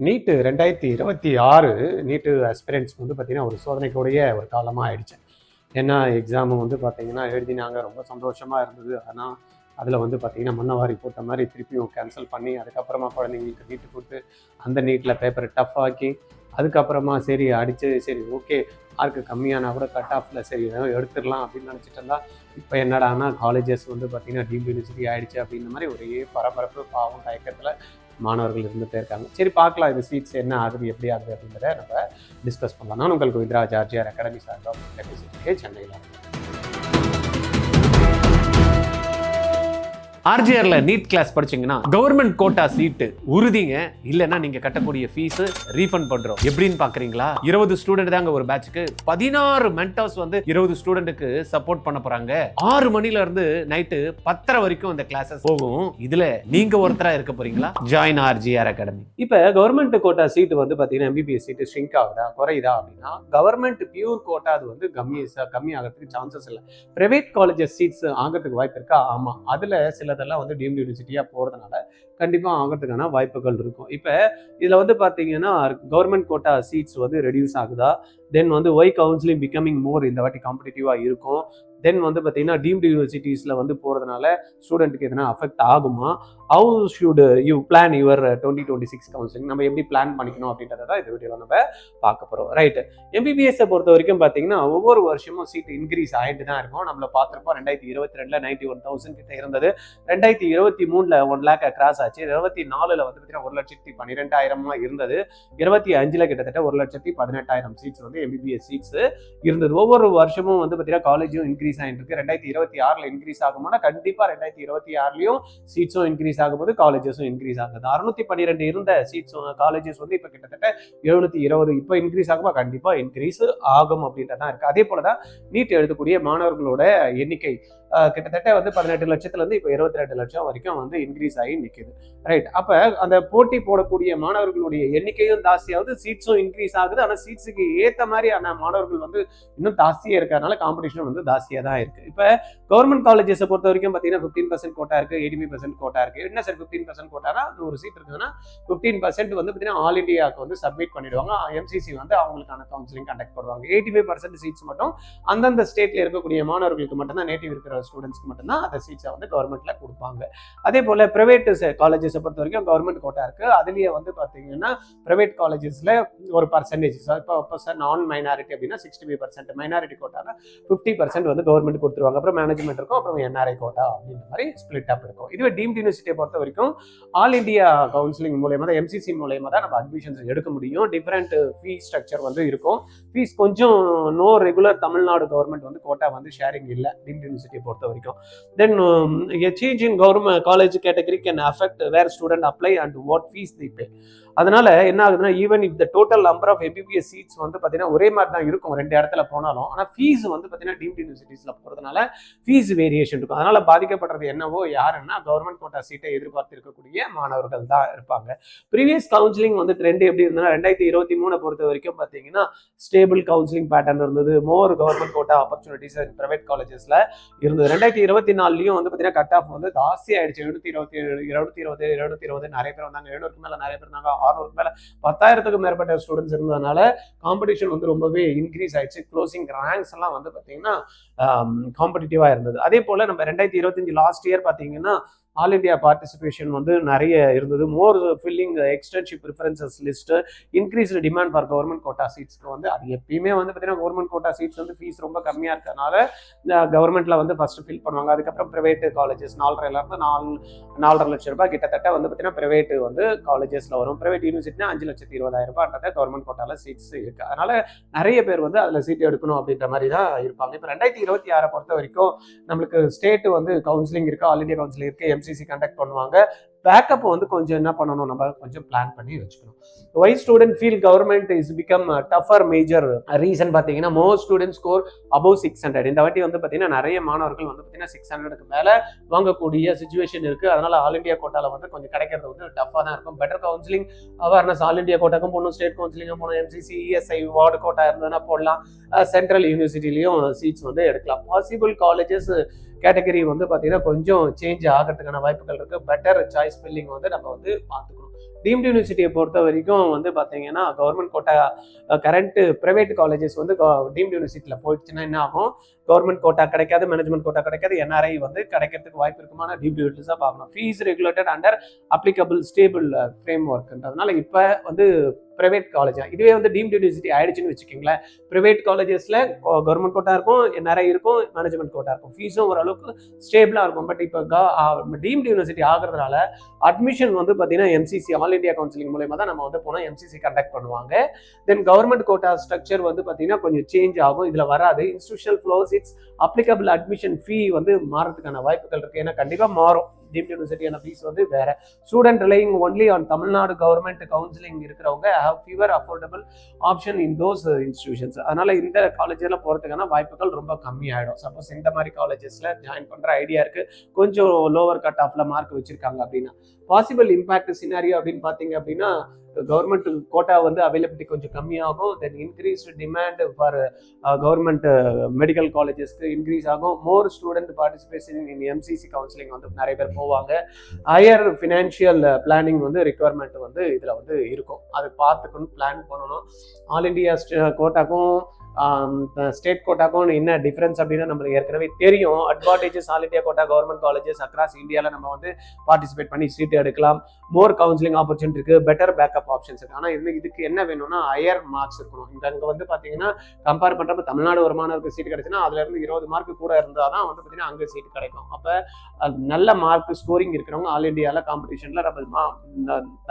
நீட்டு 2026 நீட்டு aspirants வந்து பார்த்தீங்கன்னா ஒரு சோதனைக்குடைய ஒரு காலமாக ஆயிடுச்சு. ஏன்னா எக்ஸாமு வந்து பார்த்தீங்கன்னா எழுதினாங்க, ரொம்ப சந்தோஷமாக இருந்தது. ஆனால் அதில் வந்து பார்த்தீங்கன்னா மண்ணவாரி போட்ட மாதிரி திருப்பியும் கேன்சல் பண்ணி அதுக்கப்புறமா குழந்தைங்களுக்கு நீட்டு கொடுத்து அந்த நீட்டில் பேப்பரை டஃப் ஆக்கி அதுக்கப்புறமா சரி அடித்து சரி ஓகே மார்க்கு கம்மியானா கூட கட் ஆஃபில் சரி ஏதோ எடுத்துடலாம் அப்படின்னு நினச்சிட்டு இருந்தா இப்போ என்னடானா காலேஜஸ் வந்து பார்த்தீங்கன்னா டீம்டு யூனிவர்சிட்டி ஆகிடுச்சு அப்படின்ற மாதிரி ஒரே பரபரப்பு பாவம் தயக்கத்தில் மாணவர்கள் இருந்துகிட்டே இருக்காங்க. சரி பார்க்கலாம் இது சீட்ஸ் என்ன ஆகுது எப்படி ஆகுது அப்படின்றத நம்ம டிஸ்கஸ் பண்ணலாம். நான் உங்களுக்கு கோவிந்தராஜ் ஆர்ஜிஆர் அகாடமி சார்பாக பேசிட்டு சென்னையில். ஆர்ஜிஆர்ல நீட் கிளாஸ் படிச்சீங்கன்னா கவர்மெண்ட் கோட்டா சீட்டு உறுதிங்க. இல்லைன்னா நீங்க கட்டக்கூடிய ஃபீஸ் ரீஃபண்ட் பண்றோம். எப்படின்னு பாக்குறீங்களா? 20 ஸ்டூடெண்ட் தாங்க ஒரு பேட்சுக்கு. 16 மென்டர்ஸ் வந்து 20 ஸ்டூடெண்ட்டுக்கு சப்போர்ட் பண்ண போறாங்க. 6 மணில இருந்து நைட்டு 10:30 வரைக்கும் அந்த கிளாஸஸ் போகும். இதுல நீங்க ஒருத்தரா இருக்க போறீங்களா? Join RGR academy. இப்ப கவர்மெண்ட் கோட்டா சீட் வந்து பாத்தீங்கன்னா எம்பிபிஎஸ் சீட்டு ஷ்ரிங்க் ஆகுதா குறையுதா அப்படின்னா கவர்மெண்ட் பியூர் கோட்டா அது வந்து கம்மி ஆகிறதுக்கு சான்சஸ் இல்லை. பிரைவேட் காலேஜஸ் சீட்ஸ் ஆகிறதுக்கு வாய்ப்பு இருக்கா? ஆமா. அதுல சிலதெல்லாம் வந்து டீம்டு யூனிவர்சிட்டியா போறதுனால கண்டிப்பா ஆகிறதுக்கான வாய்ப்புகள் இருக்கும். இப்ப இதுல வந்து பாத்தீங்கன்னா கவர்மெண்ட் கோட்டா சீட்ஸ் வந்து ரெடியூஸ் ஆகுதா, தென் வந்து ஒய் கவுன்சிலிங் பிகமிங் மோர் இந்த வாட்டி காம்படிட்டிவா இருக்கும். தென் வந்து பார்த்தீங்கன்னா டீம்டு யூனிவர்சிட்டிஸில் வந்து போகிறதுனால ஸ்டூடெண்ட்டுக்கு எதனா அஃபெக்ட் ஆகுமா? How should you plan your 2026 counselling? நம்ம எப்படி பிளான் பண்ணிக்கணும் அப்படின்றத தான் இந்த வீடியோவில் நம்ம பார்க்க போகிறோம். ரைட்டு. எம்பிபிஎஸ்ஸை பொறுத்த வரைக்கும் பார்த்தீங்கன்னா ஒவ்வொரு வருஷமும் சீட் இன்க்ரீஸ் ஆகிட்டு தான் இருக்கும். நம்மள பார்த்துருப்போம் 2022 91,000 கிட்ட இருந்தது. 2023 1 lakh கிராஸ் ஆச்சு. 24 வந்து பார்த்தீங்கன்னா 1,12,000 இருந்தது. 25 கிட்டத்தட்ட 1,18,000 சீட்ஸ் வந்து எம்பிபிஎஸ் சீட்ஸ் இருந்தது. ஒவ்வொரு வருஷமும் வந்து பார்த்தீங்கன்னா காலேஜும் இன்க்ரீஸ் ஆகிட்டு இருக்கு. 2026 இன்க்ரீஸ் ஆகும்னா கண்டிப்பா 2026 சீட்ஸும் இன்க்ரீஸ் ஆகும்போது காலேஜஸும் இன்க்ரீஸ் ஆகுது. 612 இருந்த சீட்ஸ் காலேஜஸ் வந்து இப்ப கிட்டத்தட்ட 720 இப்போ இன்க்ரீஸ் ஆகுமா? கண்டிப்பா இன்க்ரீஸ் ஆகும் அப்படின்றதான் இருக்கு. அதே போலதான் நீட் எழுதக்கூடிய மாணவர்களோட எண்ணிக்கை கிட்டத்தட்ட வந்து 18 லட்சத்துல இருந்து இப்போ 22 லட்சம் வரைக்கும் வந்து இன்க்ரீஸ் ஆகி நிற்குது. ரைட். அப்ப அந்த போட்டி போடக்கூடிய மாணவர்களுடைய எண்ணிக்கையும் ஜாஸ்தியாகுது, சீட்ஸும் இன்க்ரீஸ் ஆகுது. ஆனா சீட்ஸுக்கு ஏற்ற மாதிரியான மாணவர்கள் வந்து இன்னும் ஜாஸ்தியா இருக்கிறதுனால காம்படிஷன் வந்து ஜாஸ்தியா தான் இருக்கு. இப்ப கவர்மெண்ட் காலேஜஸை பொறுத்த வரைக்கும் பார்த்தீங்கன்னா 15% கோட்டா இருக்கு, 85% கோட்டா இருக்கு. என்ன சார் 15% கோட்டானா? ஒரு சீட் இருக்குதுன்னா 15% வந்து பார்த்தீங்கன்னா ஆல் இண்டியாவுக்கு வந்து சப்மிட் பண்ணிடுவாங்க. எம்சிசி வந்து அவங்களுக்கான கவுன்சிலிங் கண்டக்ட் பண்ணுவாங்க. 85% சீட்ஸ் மட்டும் அந்தந்த ஸ்டேட்ல இருக்கக்கூடிய மாணவர்களுக்கு மட்டும்தான், நேட்டிவ் இருக்கிற ஸ்டூடெண்ட்ஸ்க்கு மட்டும்தான் அந்த சீட்ஸை வந்து கவர்மெண்ட்ல கொடுப்பாங்க. அதே போல பிரைவேட் காலேஜஸை பொறுத்த வரைக்கும் கவர்மெண்ட் கோட்டா இருக்கு. அதுலயே வந்து பாத்தீங்கன்னா பிரைவேட் காலேஜஸ்ல ஒரு பர்சன்டேஜ் இப்போ நான் மைனாரிட்டி அப்படின்னா 65%, மைனாரிட்டி கோட்டானா 50% வந்து கவர்மெண்ட் கொடுத்துருவாங்க. அப்புறம் மேனேஜ்மெண்ட் இருக்கும், அப்புறம் என்ஆர்ஐ கோட்டா அப்படின்ற மாதிரி ஸ்பிளிட் அப் இருக்கும். இதுவே டீம்டு யூனிவர்சிட்டியை பொறுத்த வரைக்கும் ஆல் இண்டியா கவுன்சிலிங் மூலயமா தான், எம்சிசி மூலயமா தான் நம்ம அட்மிஷன்ஸ் எடுக்க முடியும். டிஃபரெண்ட் ஃபீஸ் ஸ்ட்ரக்சர் வந்து இருக்கும். ஃபீஸ் கொஞ்சம் நோ ரெகுலர் தமிழ்நாடு கவர்மெண்ட் வந்து கோட்டா வந்து ஷேரிங் இல்லை டீம்டு யூனிவர்சிட்டியை பொறுத்த வரைக்கும். Then a change in government college category can affect where student apply and what fees they pay. அதனால என்ன ஆகுதுன்னா even if the total number of MBBS seats வந்து பார்த்தீங்கன்னா ஒரே மாதிரி தான் இருக்கும் ரெண்டு இடத்துல போனாலும், ஆனால் ஃபீஸ் வந்து பார்த்தீங்கன்னா டீம்டு யூனிவர்சிட்டிஸ்ல போகிறதுனால ஃபீஸ் வேரியேஷன் இருக்கும். அதனால பாதிக்கப்படுறது என்னவோ யாருன்னா கவர்மெண்ட் கோட்டா சீட்டை எதிர்பார்த்து இருக்கக்கூடிய மாணவர்கள் தான் இருப்பாங்க. ப்ரீவியஸ் கவுன்சிலிங் வந்து ட்ரெண்ட் எப்படி இருந்ததுன்னா 2023 பொறுத்த வரைக்கும் பார்த்தீங்கன்னா ஸ்டேபிள் கவுன்சிலிங் பேட்டர்ன் இருந்தது. மோர் கவர்மெண்ட் கோட்டா ஆப்பர்ச்சுனிட்டிஸ் பிரைவேட் காலேஜஸ்ல இருந்தது. 2024 வந்து பார்த்தீங்கன்னா கட் ஆஃப் வந்து ஜாஸ்தி ஆயிடுச்சு. 720 நிறைய பேர் வந்தாங்க. 700க்கு மேல நிறைய பேர் இருந்தாங்க. 600க்கு மேல 10,000க்கு மேற்பட்ட ஸ்டூடெண்ட்ஸ் இருந்ததுனால காம்படிஷன் வந்து ரொம்பவே இன்க்ரீஸ் ஆயிடுச்சு. க்ளோசிங் ரேங்க்ஸ் எல்லாம் வந்து பார்த்தீங்கன்னா காம்படிட்டிவா இருந்தது. அதே போல நம்ம 2025 லாஸ்ட் இயர் பார்த்தீங்கன்னா ஆல் இண்டியா பார்ட்டிசிபேஷன் வந்து நிறைய இருந்தது. More filling externship preferences list, increased demand for government quota சீட்ஸ்க்கு வந்து அது எப்பயுமே வந்து பார்த்தீங்கன்னா கவர்மெண்ட் கோட்டா சீட்ஸ் வந்து ஃபீஸ் ரொம்ப கம்மியாக இருக்கிறதுனால கவர்மெண்ட்ல வந்து ஃபர்ஸ்ட் ஃபில் பண்ணுவாங்க. அதுக்கப்புறம் பிரைவேட் காலேஜஸ் 4.5 லட்சம் ரூபாய் கிட்டத்தட்ட வந்து பார்த்தீங்கன்னா பிரைவேட் வந்து காலேஜஸ்ல வரும். பிரைவேட் யூனிவர்சிட்டினா 5,20,000 கவர்மெண்ட் கோட்டால சீட்ஸ் இருக்கு. அதனால நிறைய பேர் வந்து அதில் சீட் எடுக்கணும் அப்படின்ற மாதிரி தான் இருப்பாங்க. இப்போ 2026 பொறுத்த வரைக்கும் நம்மளுக்கு ஸ்டேட் வந்து கவுன்சிலிங் இருக்கு, ஆல் இண்டியா கவுன்சிலிங் இருக்கு, எம்சிசி கண்டக்ட் பண்ணுவாங்க. பேக்கப் வந்து கொஞ்சம் என்ன பண்ணணும், நம்ம கொஞ்சம் பிளான் பண்ணி வச்சுக்கணும். Why student feel government is become tougher major reason பார்த்தீங்கன்னா மோர் ஸ்டூடெண்ட் ஸ்கோர் அபவ் 600. இந்த வாட்டி வந்து பார்த்தீங்கன்னா நிறைய மாணவர்கள் வந்து பார்த்தீங்கன்னா 600க்கு மேலே வாங்கக்கூடிய சுச்சுவேஷன் இருக்கு. அதனால ஆல் இண்டியா கோட்டால வந்து கொஞ்சம் கிடைக்கிறது வந்து டஃபாக தான் இருக்கும். Better counselling awareness all India கோட்டாக்கும் போகணும், ஸ்டேட் கவுன்சிலிங்கும் போகணும், எம்சிசி இஎஸ்ஐ வார்டு கோட்டா இருந்ததுன்னா போடலாம், சென்ட்ரல் யூனிவர்சிட்டிலையும் சீட்ஸ் வந்து எடுக்கலாம். பாசிபிள் காலேஜஸ் கேட்டகரி வந்து பார்த்தீங்கன்னா கொஞ்சம் சேஞ்ச் ஆகிறதுக்கான வாய்ப்புகள் இருக்குது. பெட்டர் சாய்ஸ் ஃபில்லிங் வந்து நம்ம வந்து பார்த்துக்கணும். டீம்டு யூனிவர்சிட்டியை பொறுத்த வரைக்கும் வந்து பார்த்தீங்கன்னா government quota current private colleges வந்து டீம்டு யூனிவர்சிட்டியில் போயிடுச்சுன்னா என்ன ஆகும், கவர்மெண்ட் கோட்டா கிடைக்காது, மேனேஜ்மெண்ட் கோட்டா கிடைக்காது, NRI வந்து கிடைக்கிறதுக்கு வாய்ப்பு இருக்குமான டீம்டு யூனிவர்சிட்டிஸாக பார்க்கணும். Fees regulated under applicable stable ஃப்ரேம் ஒர்க்ன்றதுனால இப்போ வந்து ப்ரைவேட் காலேஜ் இதுவே வந்து டீம்டு யூனிவர்சிட்டி ஆயிடுச்சுன்னு வச்சுக்கோங்களேன், ப்ரைவேட் காலேஜஸில் கவர்மெண்ட் கோட்டா இருக்கும், NRI இருக்கும், மேனேஜ்மெண்ட் கோட்டா இருக்கும், ஃபீஸும் ஓரளவுக்கு ஸ்டேபிளாக இருக்கும். பட் இப்போ டீம்டு யூனிவர்சிட்டி ஆகிறதுனால அட்மிஷன் வந்து பார்த்தீங்கன்னா MCC ஆல் இண்டியா கவுன்சிலிங் மூலமா தான் நம்ம வந்து போனால் MCC கண்டக்ட் பண்ணுவாங்க. தென் கவர்மெண்ட் கோட்டா ஸ்ட்ரக்சர் வந்து பார்த்தீங்கன்னா கொஞ்சம் சேஞ்ச் ஆகும், இதில் வராது. Institutional flows it's applicable admission fee வந்து மாறதுக்கான வாய்ப்புகள் இருக்குது. ஏன்னா கண்டிப்பாக மாறும். டீம்டு யூனிவர்சிட்டியான ஃபீஸ் வந்து வேற. Student relying only on Tamil Nadu government counselling இருக்கிறவங்க have fever affordable option in those institutions. அதனால இந்த காலேஜில் போகிறதுக்கான வாய்ப்புகள் ரொம்ப கம்மியாயிடும். சப்போஸ் இந்த மாதிரி காலேஜஸ்ல ஜாயின் பண்ற ஐடியா இருக்கு, கொஞ்சம் லோவர் கட் ஆஃப்ல மார்க் வச்சிருக்காங்க அப்படின்னா, பாசிபிள் இம்பாக்ட் சினாரியோ அப்படின்னு பார்த்தீங்க அப்படின்னா, கவர்மெண்ட் கோட்டா வந்து அவைலபிலிட்டி கொஞ்சம் கம்மியாகும். Then increased demand for government medical காலேஜஸ்க்கு இன்க்ரீஸ் ஆகும். More student participation in MCC counselling வந்து நிறைய பேர் போவாங்க. ஹையர் ஃபினான்ஷியல் பிளானிங் வந்து ரிக்குவயர்மெண்ட் வந்து இதில் வந்து இருக்கும். அதை பார்த்துக்கணும், பிளான் பண்ணணும். ஆல் இண்டியா கோட்டாக்கும் ஸ்டேட் கோட்டாக்கும் என்ன டிஃபரன்ஸ் அப்படின்னா நம்மளுக்கு ஏற்கனவே தெரியும். Advantages all India quota government colleges across இந்தியாவில் நம்ம வந்து பார்ட்டிசிபேட் பண்ணி சீட் எடுக்கலாம். மோர் கவுன்சிலிங் ஆப்பர்ச்சுனிட்டி இருக்கு, பெட்டர் பேக்கப் ஆப்ஷன்ஸ் இருக்கு. ஆனால் இதுக்கு என்ன வேணும்னா ஹையர் மார்க்ஸ் இருக்கணும். இங்கே வந்து பார்த்தீங்கன்னா கம்பேர் பண்ணுறப்ப தமிழ்நாடு ஒரு மாணவருக்கு சீட் கிடைச்சுன்னா அதுல இருந்து 20 மார்க் கூட இருந்தால் தான் வந்து பார்த்தீங்கன்னா அங்கே சீட் கிடைக்கும். அப்போ நல்ல மார்க் ஸ்கோரிங் இருக்கிறவங்க ஆல் இண்டியாவில் காம்படிஷனில் நம்ம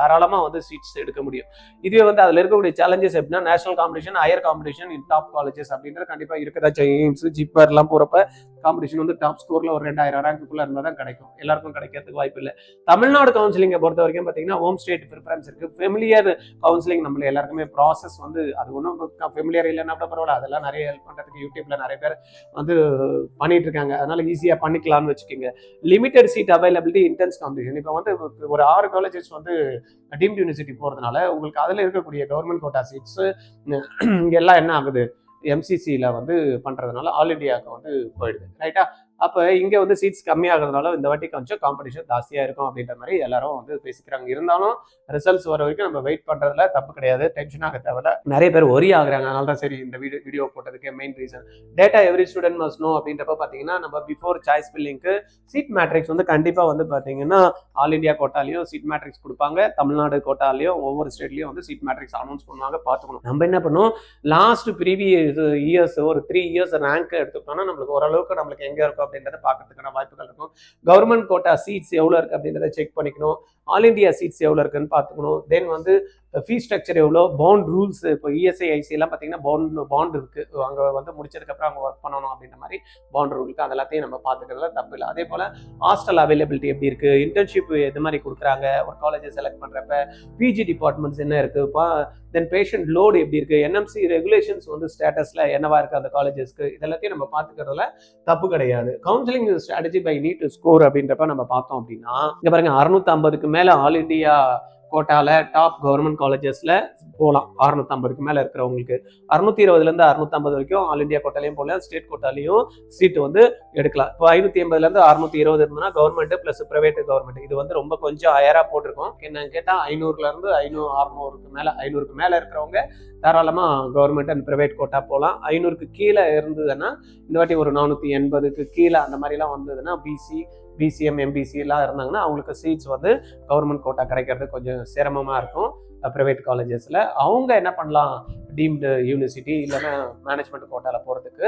தாராளமாக வந்து சீட்ஸ் எடுக்க முடியும். இதுவே வந்து அதில் இருக்கக்கூடிய சேலஞ்சஸ் எப்படின்னா national competition, higher competition in top colleges அப்படின்றது கண்டிப்பா இருக்கதா செய்யும். எய்ம்ஸ், ஜிப்பர் எல்லாம் போறப்ப காம்படிஷன் வந்து டாப் ஸ்கோர்ல ஒரு 2000 ரேங்க்குள்ள இருந்தா தான் கிடைக்கும். எல்லாருக்கும் கிடைக்கிறதுக்கு வாய்ப்பு இல்லை. தமிழ்நாடு கவுன்சிலிங்கை பொறுத்த வரைக்கும் பார்த்தீங்கன்னா ஹோம் ஸ்டேட் ப்ரிஃபரன்ஸ் இருக்கு. ஃபெமிலியர் கவுன்சிலிங் நம்மள எல்லாருக்குமே ப்ராசஸ் வந்து அது ஒன்றும் ஃபெமிலியர் இல்லைன்னா கூட பரவாயில்ல, அதெல்லாம் நிறைய ஹெல்ப் பண்றதுக்கு யூடியூப்ல நிறைய பேர் வந்து பண்ணிட்டு இருக்காங்க. அதனால ஈஸியா பண்ணிக்கலாம்னு வச்சுக்கோங்க. Limited seat availability, intense competition. இப்போ வந்து ஒரு 6 காலேஜஸ் வந்து டீம்டு யூனிவர்சிட்டி போறதுனால உங்களுக்கு அதுல இருக்கக்கூடிய கவர்மெண்ட் கோட்டா சீட்ஸ் எல்லாம் என்ன ஆகுது, MCCல வந்து பண்றதுனால ஆல் இண்டியாவுக்கு வந்து போயிடுது. ரைட்டா? அப்போ இங்கே வந்து சீட்ஸ் கம்மியாகிறதுனால இந்த வாட்டி கொஞ்சம் காம்படிஷன் ஜாஸ்தியாக இருக்கும் அப்படின்ற மாதிரி எல்லாரும் வந்து பேசிக்கிறாங்க. இருந்தாலும் ரிசல்ட்ஸ் வர வரைக்கும் நம்ம வெயிட் பண்ணுறதுல தப்பு கிடையாது, டென்ஷனாக தேவையில்ல. நிறைய பேர் ஒரி ஆகுறாங்க. அதனால தான் சரி இந்த வீடியோ போட்டதுக்கு main reason. Data every student must know அப்படின்றப்ப பார்த்தீங்கன்னா நம்ம பிஃபோர் சாய்ஸ் ஃபில்லிங்க்கு சீட் மேட்ரிக்ஸ் வந்து கண்டிப்பாக வந்து பார்த்தீங்கன்னா ஆல் இண்டியா கோட்டாலையும் சீட் மேட்ரிக்ஸ் கொடுப்பாங்க, தமிழ்நாடு கோட்டாலையும் ஒவ்வொரு ஸ்டேட்லையும் வந்து சீட் மேட்ரிக்ஸ் அனௌன்ஸ் பண்ணுவாங்க, பார்த்துக்கணும். நம்ம என்ன பண்ணுவோம், லாஸ்ட் ப்ரீவியஸ் இயர்ஸ் ஒரு 3 இயர்ஸ் ரேங்க் எடுத்துக்கிட்டோம்னா நம்மளுக்கு ஓரளவுக்கு நம்மளுக்கு எங்கே இருக்கும் அப்படின்றத பார்க்கறதுக்கான வாய்ப்புகள் இருக்கும். கவர்மெண்ட் கோட்டா சீட்ஸ் எவ்வளோ இருக்கு அப்படின்றத செக் பண்ணிக்கணும். ஆல் இண்டியா சீட்ஸ் எவ்வளோ இருக்குன்னு பார்த்துக்கணும். தென் வந்து ஃபீஸ் ஸ்ட்ரக்சர் எவ்வளோ, பாண்ட் ரூல்ஸ், இப்போ ESI IC எல்லாம் பார்த்தீங்கன்னா பாண்ட் இருக்கு, அங்கே வந்து முடிச்சதுக்கப்புறம் அங்கே ஒர்க் பண்ணணும் அப்படின்ற மாதிரி பாண்ட் ரூல் இருக்கு. அது எல்லாத்தையும் நம்ம பார்த்துக்கிறதுல தப்பு இல்லை. அதே போல் ஹாஸ்டல் அவைலபிலிட்டி எப்படி இருக்கு, இன்டர்ன்ஷிப் எது மாதிரி கொடுக்குறாங்க ஒரு காலேஜை செலக்ட் பண்ணுறப்ப, PG டிபார்ட்மெண்ட்ஸ் என்ன இருக்கு, தென் பேஷண்ட் லோடு எப்படி இருக்கு, NMC ரெகுலேஷன்ஸ் வந்து ஸ்டேட்டஸ்ல என்னவா இருக்கு அந்த காலேஜஸ்க்கு, இதெல்லாத்தையும் நம்ம பார்த்துக்கிறதுல தப்பு கிடையாது. Counselling strategy by NEET score அப்படின்றப்ப நம்ம பார்த்தோம் அப்படின்னா இங்க பாருங்க 650க்கு மேல ஆல் இண்டியா கோட்டால டாப் கவர்மெண்ட் காலேஜஸ்ல போகலாம். 650க்கு மேல இருக்கிறவங்களுக்கு 620 650 வரைக்கும் ஆல் இண்டியா கோட்டாலையும் போகலாம், ஸ்டேட் கோட்டாலையும் சீட்டு வந்து எடுக்கலாம். இப்போ 580 620 இருந்ததுன்னா கவர்மெண்ட் பிளஸ் பிரைவேட் கவர்மெண்ட். இது வந்து ரொம்ப கொஞ்சம் ஹையரா போட்டிருக்கோம். என்னன்னு கேட்டா 500 600க்கு மேல 500க்கு மேல இருக்கிறவங்க தாராளமா கவர்மெண்ட் அண்ட் பிரைவேட் கோட்டா போகலாம். 500க்கு கீழே இருந்ததுன்னா இந்த வாட்டி ஒரு 480க்கு கீழே அந்த மாதிரிலாம் வந்ததுன்னா BCM MBC எல்லாம் இருந்தாங்கன்னா அவங்களுக்கு சீட்ஸ் வந்து கவர்மெண்ட் கோட்டா கிடைக்கிறது கொஞ்சம் சிரமமா இருக்கும். பிரைவேட் காலேஜஸ்ல அவங்க என்ன பண்ணலாம், டீம்டு யூனிவர்சிட்டி இல்லைன்னா மேனேஜ்மெண்ட் கோட்டால போறதுக்கு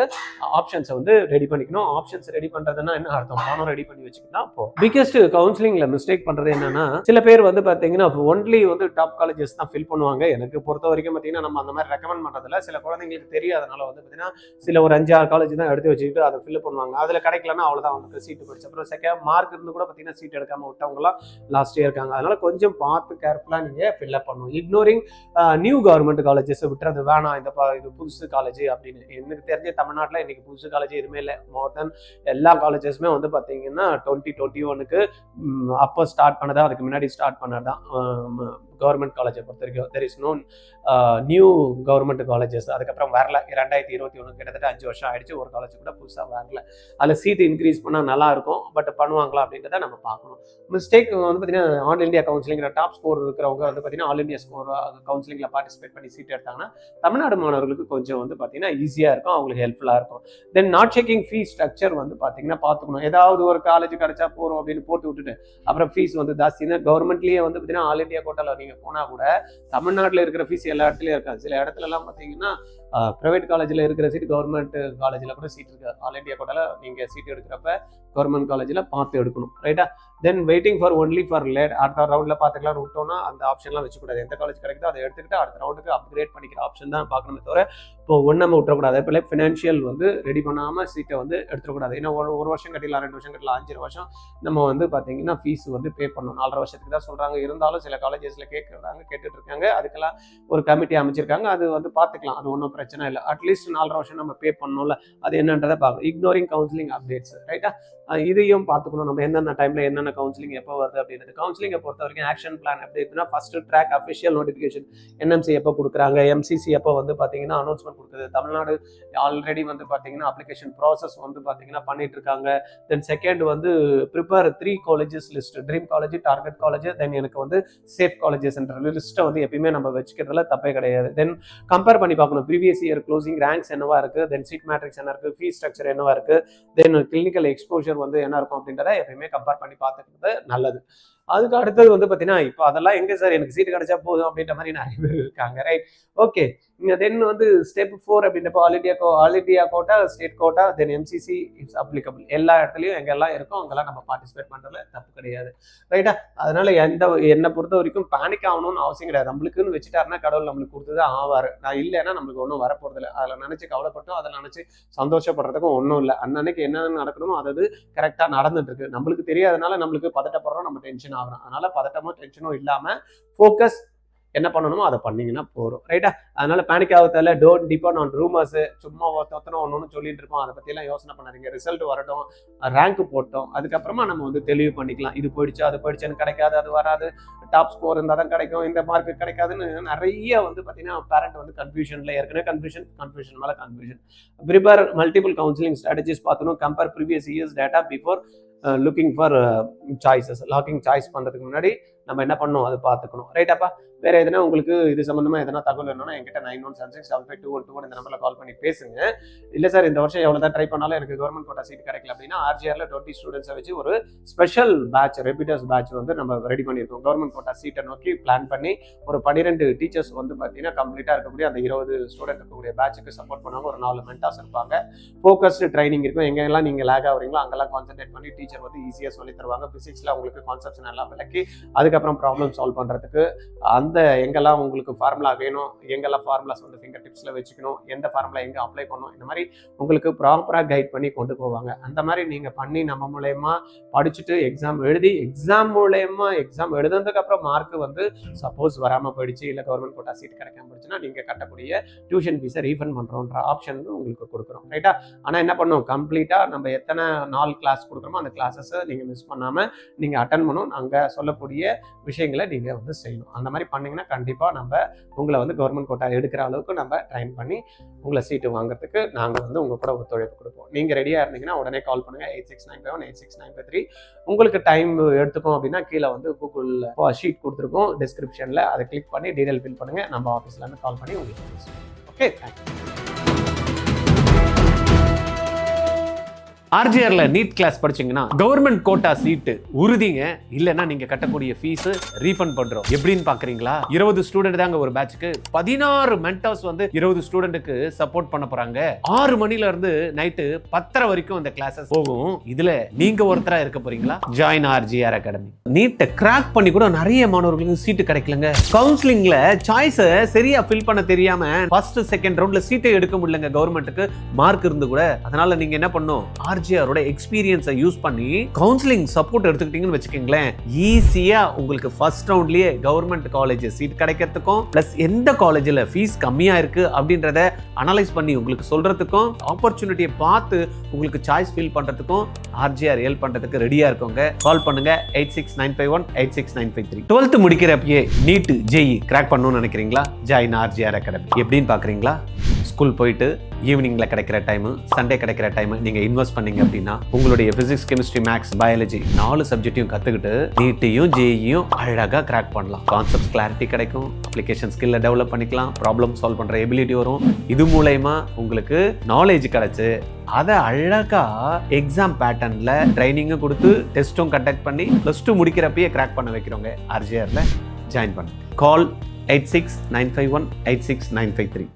ஆப்ஷன்ஸை வந்து ரெடி பண்ணிக்கணும். ஆப்ஷன்ஸ் ரெடி பண்றதுன்னா என்ன அர்த்தம், பணம் ரெடி பண்ணி வச்சுக்கிட்டா அப்போ பிகெஸ்ட் கவுன்சிலிங்ல மிஸ்டேக் பண்றது என்னன்னா, சில பேர் வந்து பாத்தீங்கன்னா ஒன்லி வந்து டாப் காலேஜஸ் தான் ஃபில் பண்ணுவாங்க. எனக்கு பொறுத்த வரைக்கும் பாத்தீங்கன்னா நம்ம அந்த மாதிரி ரெக்கமெண்ட் பண்றதுல சில குழந்தைங்களுக்கு தெரியாதனால வந்து பாத்தீங்கன்னா சில ஒரு 5-6 காலேஜ் தான் எடுத்து வச்சுக்கிட்டு அதை ஃபில் பண்ணுவாங்க. அதுல கிடைக்கலன்னா அவ்வளவுதான், அவங்களுக்கு சீட்டு போயிடுச்சு. அப்புறம் செகண்ட் மார்க் இருந்து கூட பாத்தீங்கன்னா சீட் எடுக்காம விட்டவங்கலாம் லாஸ்ட் இயர் இருக்காங்க. அதனால கொஞ்சம் பார்த்து கேர்ஃபுல்லா நீங்க ஃபில் அப் பண்ணணும். இக்னோரிங் நியூ கவர்மெண்ட் காலேஜஸ் விட்டுறது வேணாம், இது புதுசு காலேஜ் அப்படின்னு. எனக்கு தெரிஞ்ச தமிழ்நாட்டில் இன்னைக்கு புதுசு காலேஜ் எதுவுமே இல்லை. மோர் தென் எல்லா காலேஜஸுமே வந்து பார்த்தீங்கன்னா 2021க்கு அப்போ ஸ்டார்ட் பண்ணதான், அதுக்கு முன்னாடி ஸ்டார்ட் பண்ணதான் கவர்மெண்ட் காலேஜை பொறுத்த வரைக்கும். There is no new government colleges. அதுக்கப்புறம் வரல. 2021 கிட்டத்தட்ட 5 வருஷம் ஆயிடுச்சு. ஒரு காலேஜ் கூட புதுசாக வரல. அதில் சீட் இன்க்ரீஸ் பண்ணால் நல்லா இருக்கும். பட் பண்ணுவாங்களா அப்படின்றத நம்ம பார்க்கணும். மிஸ்டேக் வந்து பார்த்தீங்கன்னா all India counselling top score இருக்கிறவங்க வந்து பார்த்தீங்கன்னா ஆல் இந்தியா ஸ்கோர் கவுன்சிலிங்கில் பார்ட்டிசிபேட் பண்ணி சீட் எடுத்தாங்கன்னா தமிழ்நாடு மாணவர்களுக்கு கொஞ்சம் வந்து பார்த்தீங்கன்னா ஈஸியாக இருக்கும், அவங்களுக்கு ஹெல்ப்ஃபுல்லாக இருக்கும். தென் நாட் செக்கிங் ஃபீஸ் ஸ்ட்ரக்சர் வந்து பார்த்தீங்கன்னா பார்த்துக்கணும். ஏதாவது ஒரு காலேஜ் கிடைச்சா போகிறோம் அப்படின்னு போட்டு விட்டுட்டு அப்புறம் ஃபீஸ் வந்து ஜாஸ்தினா கவர்மெண்ட்லேயே வந்து பார்த்தீங்கன்னா ஆல் இந்தியா கோட்டாவில் நீங்கள் போனால் கூட தமிழ்நாட்டில் இருக்கிற ஃபீஸ் எல்லா இடத்துலையும் இருக்காது. சில இடத்துலலாம் பார்த்தீங்கன்னா ப்ரைவேட் காலேஜில் இருக்கிற சீட் கவர்மெண்ட் காலேஜில் கூட சீட் இருக்குது. ஆல் இண்டியா கோட்டாவில் நீங்கள் சீட் எடுக்கிறப்ப கவர்மெண்ட் காலேஜில் பார்த்து எடுக்கணும். ரைட்டா? Then waiting for only for late அடுத்த ரவுண்டில் பார்த்துக்கலாம் விட்டோம்னா அந்த ஆப்ஷன்லாம் வச்சுக்கூடாது. எந்த காலேஜ் கிடைக்குதோ அதை எடுத்துக்கிட்டு அடுத்த ரவுண்டுக்கு அப்கிரேட் பண்ணிக்கிற ஆப்ஷன் தான் பார்க்கணுமே தவிர இப்போ நம்ம விட்டுறக்கூடாது. அதே போல் ஃபினான்ஷியல் வந்து ரெடி பண்ணாமல் சீட்டை வந்து எடுத்துக்கூடாது. ஏன்னா ஒரு வருஷம் கட்டிடலாம், 2 வருஷம் கட்டலாம், 5 வருஷம் நம்ம வந்து பார்த்தீங்கன்னா ஃபீஸ் வந்து பே பண்ணணும். 4.5 வருஷத்துக்கு தான் சொல்கிறாங்க. இருந்தாலும் சில காலேஜஸில் கேட்டுட்டு இருக்காங்க. அதுக்கெல்லாம் ஒரு கமிட்டி அமைச்சிருக்காங்க. அது வந்து பார்த்துக்கலாம். அது ஒன்றும் பிரச்சனை இல்லை. அட்லீஸ்ட் 4.5 வருஷம் நம்ம பே பண்ணணும்ல, அது என்னன்றதை பார்க்கணும். Ignoring counselling updates. ரைட்டா? இதையும் பார்த்துக்கணும். நம்ம எந்தெந்த டைமில் என்னென்ன கவுன்சிலிங் எப்போ வருது அப்படின்றது. கவுன்சிலிங்கை பொறுத்த வரைக்கும் ஆக்ஷன் பிளான் எப்படி இருக்குன்னா first track official notification NMC எப்போ கொடுக்குறாங்க, எம்சிசி எப்போ வந்து பார்த்தீங்கன்னா அனௌன்ஸ்மெண்ட் கொடுக்குது. தமிழ்நாடு ஆல்ரெடி வந்து பார்த்தீங்கன்னா அப்ளிகேஷன் ப்ராசஸ் வந்து பார்த்தீங்கன்னா பண்ணிட்டு இருக்காங்க. தென் செகண்ட் வந்து prepare 3 colleges list, dream college, target college, then எனக்கு வந்து சேஃப் காலேஜஸ் என்ற லிஸ்ட்டை வந்து எப்பயுமே நம்ம வச்சுக்கிறதுல தப்பே கிடையாது. தென் கம்பேர் பண்ணி பார்க்கணும். ப்ரீவியஸ் இயர் க்ளோசிங் ரேங்க்ஸ் என்னவா இருக்கு, தென் சீட் மேட்ரிக்ஸ் என்ன இருக்கு, ஃபீஸ் ஸ்ட்ரக்சர் என்னவா இருக்கு, தென் கிளினிக்கல் எக்ஸ்போஷர் வந்து என்ன இருக்கும் அப்படின்றத எப்பயுமே கம்பேர் பண்ணி பார்த்துக்கிறது நல்லது. அதுக்கு அடுத்தது வந்து பார்த்தீங்கன்னா இப்போ அதெல்லாம் எங்கே சார் எனக்கு சீட்டு கிடைச்சா போதும் அப்படின்ற மாதிரி நிறைய பேர் இருக்காங்க. ரைட்? ஓகே. தென் வந்து ஸ்டெப் 4 அப்படின்றப்போ all India quota, state quota, then MCC it's applicable. எல்லா இடத்துலையும் எங்கெல்லாம் இருக்கும் அங்கெல்லாம் நம்ம பார்ட்டிசிபேட் பண்ணுறதுல தப்பு கிடையாது. ரைட்டா? அதனால என்னை பொறுத்த வரைக்கும் பேனிக் ஆகணும்னு அவசியம் கிடையாது. நம்மளுக்குன்னு வச்சுட்டாருன்னா கடவுள் நம்மளுக்கு கொடுத்துதான் ஆவார். நான் இல்லைன்னா நம்மளுக்கு ஒன்றும் வரப்போறதில்லை. அதில் நினச்சி கவலைப்பட்டோம், அதில் நினச்சி சந்தோஷப்படுறதுக்கும் ஒன்றும் இல்லை. அன்னன்னைக்கு என்ன நடக்கணுமோ அது கரெக்டாக நடந்துட்டு இருக்கு. நம்மளுக்கு தெரியாதனால நம்மளுக்கு பதட்டப்படுறோம், நம்ம டென்ஷன் ஆகிறோம். அதனால பதட்டமோ டென்ஷனோ இல்லாமல் ஃபோக்கஸ் என்ன பண்ணணுமோ அதை பண்ணீங்கன்னா போகிறோம். ரைட்டா? அதனால பேனிக் ஆகத்தால டோன்ட் டிபெண்ட் ஆன் ரூமர்ஸ். சும்மா ஒருத்தனும் ஒன்று சொல்லிட்டு இருப்போம், அதை பற்றியெல்லாம் யோசனை பண்ணாதீங்க. ரிசல்ட் வரட்டும், ரேங்க் போட்டோம், அதுக்கப்புறமா நம்ம வந்து தெளிவு பண்ணிக்கலாம். இது போயிடுச்சு, அது போயிடுச்சுன்னு கிடைக்காது, அது வராது, டாப் ஸ்கோர் இருந்தால் தான் கிடைக்கும், இந்த மார்க் கிடைக்காதுன்னு நிறைய வந்து பார்த்தீங்கன்னா பேரண்ட் வந்து கன்ஃபியூஷனில் ஏற்கனவே கன்ஃபியூஷன் மேலே confusion. Prepare multiple counselling strategies பார்க்கணும். Compare previous years data before looking for choices. Locking choice பண்ணுறதுக்கு முன்னாடி நம்ம என்ன பண்ணணும் அது பார்த்துக்கணும். ரைட்டாப்பா? வேற எதுனா உங்களுக்கு இது சம்பந்தமா எதனா தகவல் வேணும்னா என்கிட்ட 9176752121 இந்த நம்பர்ல கால் பண்ணி பேசுங்க. இல்ல சார் இந்த வருஷம் எவ்வளவுதான் ட்ரை பண்ணாலும் எனக்கு கவர்மெண்ட் கோட்டா சீட் கிடைக்கல அப்படின்னா ஆர்ஜிஆர்ல 20 ஸ்டூடெண்ட்ஸை வச்சு ஒரு ஸ்பெஷல் பேட்ச், ரெபியூட்டர்ஸ் பேட்ச் வந்து நம்ம ரெடி பண்ணியிருக்கோம். கவர்மெண்ட் கோட்டா சீட்டை நோக்கி பிளான் பண்ணி ஒரு 12 டீச்சர்ஸ் வந்து பார்த்தீங்கன்னா கம்ப்ளீட்டா இருக்கக்கூடிய அந்த 20 ஸ்டூடெண்ட் இருக்கக்கூடிய பேட்சுக்கு சப்போர்ட் பண்ணாங்க. ஒரு 4 மென்டார்ஸ் இருப்பாங்க. ஃபோக்கஸ்டு ட்ரைனிங் இருக்கும். எங்கெல்லாம் நீங்க லேக் ஆகுறீங்களோ அங்கெல்லாம் கான்சென்ட்ரேட் பண்ணி டீச்சர் வந்து ஈஸியாக சொல்லி தருவாங்க. பிசிக்ஸ்ல உங்களுக்கு கான்செப்ட்ஸ் நல்லா விளக்கி அதுக்கப்புறம் ப்ராப்ளம் சால்வ் பண்றதுக்கு அந்த எங்கெல்லாம் உங்களுக்கு ஃபார்முலா வேணும், எங்கெல்லாம் ஃபார்முலாஸ் வந்து ஃபிங்கர் டிப்ஸில் வச்சுக்கணும், எந்த ஃபார்முலா எங்கே அப்ளை பண்ணணும், இந்த மாதிரி உங்களுக்கு ப்ராப்பராக கைட் பண்ணி கொண்டு போவாங்க. அந்த மாதிரி நீங்கள் பண்ணி நம்ம மூலயமா படிச்சுட்டு எக்ஸாம் எழுதி எக்ஸாம் மூலயமா எக்ஸாம் எழுதுனதுக்கு அப்புறம் மார்க் வந்து சப்போஸ் வராமல் போயிடுச்சு, இல்லை கவர்மெண்ட் கோட்டா சீட் கிடைக்காம போயிடுச்சுன்னா நீங்கள் கட்டக்கூடிய டியூஷன் ஃபீஸை ரீஃபண்ட் பண்ணுறோன்ற ஆப்ஷன் உங்களுக்கு கொடுக்குறோம். ரைட்டா? ஆனால் என்ன பண்ணும், கம்ப்ளீட்டாக நம்ம எத்தனை நாள் கிளாஸ் கொடுக்குறோமோ அந்த கிளாஸஸை நீங்கள் மிஸ் பண்ணாமல் நீங்கள் அட்டன் பண்ணணும். நாங்கள் சொல்லக்கூடிய விஷயங்களை நீங்கள் வந்து செய்யணும். அந்த மாதிரி பண்ணிங்கன்னா கண்டிப்பாக நம்ம உங்களை வந்து கவர்மெண்ட் கோட்டா எடுக்கிற அளவுக்கு நம்ம ட்ரைன் பண்ணி உங்களை சீட்டு வாங்குறதுக்கு நாங்கள் வந்து உங்கள் கூட ஒத்துழைப்பு கொடுப்போம். நீங்கள் ரெடியாக இருந்தீங்கன்னா உடனே கால் பண்ணுங்கள் 8695 8693. உங்களுக்கு டைம் எடுத்துக்கும் அப்படின்னா கீழே வந்து கூகுள் ஷீட் கொடுத்துருக்கோம் டிஸ்கிரிப்ஷனில், அதை கிளிக் பண்ணி டீடைல் ஃபில் பண்ணுங்கள். நம்ம ஆஃபீஸ்லேருந்து கால் பண்ணி உங்களுக்கு பேசுவோம். Okay, thank you. ஆர்ஜிஆர்ல நீட் கிளாஸ் படிச்சீங்கன்னா கவர்மெண்ட் கோட்டா சீட்டு உறுதிங்க. இல்லைன்னா நீங்க கட்டக்கூடிய ஃபீஸ் ரீஃபண்ட் பண்றோம். எப்படின்னு பாக்குறீங்களா? 20 ஸ்டூடெண்ட் தாங்க ஒரு பேட்சுக்கு. 16 மென்டார்ஸ் வந்து 20 ஸ்டூடெண்ட்டுக்கு சப்போர்ட் பண்ண போறாங்க. 6 மணில இருந்து நைட்டு 10:30 வரைக்கும் இந்த கிளாஸஸ் போகும். இதுல நீங்க ஒருத்தரா இருக்க போறீங்களா? Join RGR academy. நீட்டை கிராக் பண்ணி கூட நிறைய மாணவர்களுக்கு சீட்டு கிடைக்கலங்க. கவுன்சிலிங்ல சாய்ஸை சரியா ஃபில் பண்ண தெரியாம ஃபர்ஸ்ட் செகண்ட் ரவுண்ட்ல சீட்டை எடுக்க முடியலங்க. கவர்மெண்ட்டுக்கு மார்க் இருந்து கூட. அதனால நீங்க என்ன பண்ணும், ஆர்ஜிஆரோட எக்ஸ்பீரியன்ஸை யூஸ் பண்ணி கவுன்சிலிங் சப்போர்ட் எடுத்துக்கிட்டீங்கன்னு வச்சுக்கோங்களேன், ஈஸியா உங்களுக்கு ஃபர்ஸ்ட் ரவுண்ட்லயே கவர்மெண்ட் காலேஜ் சீட் கிடைக்கிறதுக்கும் பிளஸ் எந்த காலேஜ்ல ஃபீஸ் கம்மியா இருக்கு அப்படின்றத அனலைஸ் பண்ணி உங்களுக்கு சொல்றதுக்கும் ஆப்பர்ச்சுனிட்டியை பார்த்து உங்களுக்கு சாய்ஸ் ஃபீல் பண்றதுக்கும் ஆர்ஜிஆர் ஹெல்ப் பண்றதுக்கு ரெடியா இருக்கவங்க கால் பண்ணுங்க 8695186953. 12th முடிக்கிறப்பயே நீட் ஜேஇ கிராக் பண்ணணும்னு நினைக்கிறீங்களா? Join RGR academy. எப்படின்னு பாக்குறீங்களா? ஸ்கூல் போயிட்டு ஈவினிங்ல கிடைக்கிற டைம், சண்டே கிடைக்கிற டைம் நீங்க இன்வெஸ்ட் பண்ணீங்க அப்படின்னா உங்களுடைய பிசிக்ஸ், கெமிஸ்ட்ரி, மேக்ஸ், பயாலஜி 4 சப்ஜெக்டையும் கத்துக்கிட்டு நீட்டையும் ஜேஇயும் அழகா கிராக் பண்ணலாம். கான்செப்ட் கிளாரிட்டி கிடைக்கும், அப்ளிகேஷன் ஸ்கில்ல டெவலப் பண்ணிக்கலாம், ப்ராப்ளம் சால்வ் பண்ற எபிலிட்டி வரும். இது மூலமா உங்களுக்கு நாலேஜ் கிடைச்சு அதை அழகா எக்ஸாம் பேட்டர்ன்ல ட்ரைனிங்கும் கொடுத்து டெஸ்ட்டும் கண்டக்ட் பண்ணி +2 முடிக்கிறப்பயே கிராக் பண்ண வைக்கிறவங்க ஆர்ஜிஆர்ல ஜாயின் பண்ணுங்க. கால் 8695186953.